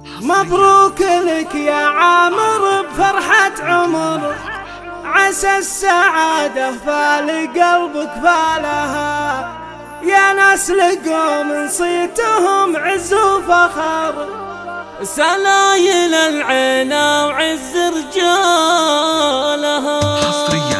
مبروك لك يا عامر بفرحة عمر، عسى السعادة فالقلبك فالها، يا ناس لقوم نصيتهم عز وفخر، سلايل العينا وعز رجالها.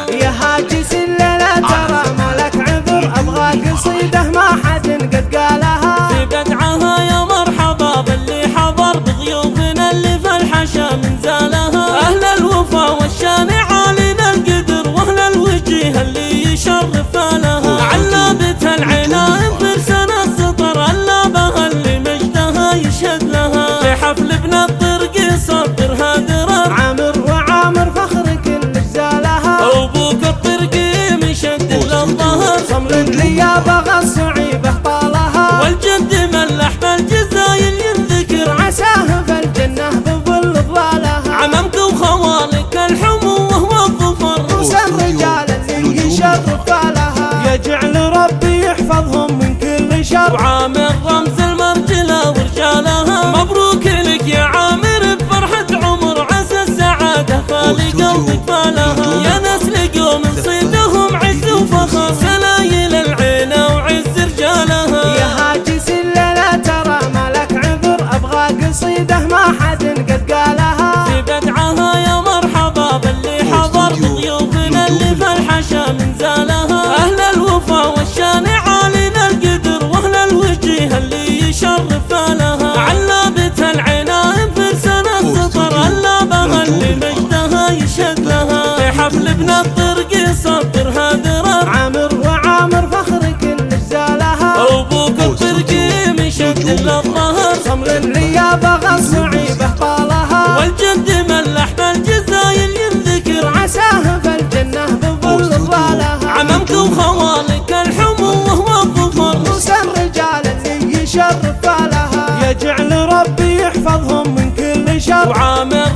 يا هاجس الليلة ترى مالك عذر، أبغى قصيدة ما حد قد قالها، في بدعها يا مرحبا باللي حضر بضيوفنا اللي في الحشا من زالها، أهل الوفا والشان عالينا القدر، وأهل الوجيه اللي يشرف لها، علابة العناء فرسنا السطر، اللابها اللي مجدها يشهد لها، في حفل ابن الطرق يصبرها درر، عامر وعامر فخر كل جزالها، أبوك الطرقي مشد للظهر، صمر لي بغى الصعيبة طالها، والجد ملح بالجزايل ينذكر، عساه في الجنة بظل ظلالها، عممك وخوالك الحموة والظفر، موسى الرجال اللي يشرف لها، يجعل ربي يحفظهم من كل شر، وعامر رمز المرجلة ورجالها. مبروك لك يا عامر بفرحة عمر، عسى السعادة فالي قلبك فالها، يا ناس لقوا من صيدهم عز وفخر، سلايل العينا وعز رجالها. يا هاجس الليلة ترى مالك عذر، أبغى قصيدة ما حد قد قالها، في بدعها يا مرحبا باللي حضر بضيوفنا اللي في الحشا من زالها، أهل الوفا والشان عالينا القدر، وأهل الوجيه اللي يشرف لها، علابة العناء فرسنا السطر، اللابها اللي مجدها يشهد لها، في حفل ابن الطرق يصبرها درر، عامر وعامر فخر كل جزالها، أبوك الطرقي مشد للظهر، صمر لي بغى الصعيبة طالها، والجد ملح بالجزايل ينذكر، عساه في الجنة بظل ظلالها، عممك وخوالك الحموة والظفر، موسى الرجال اللي يشرف لها، يجعل ربي يحفظهم من كل شر، وعامر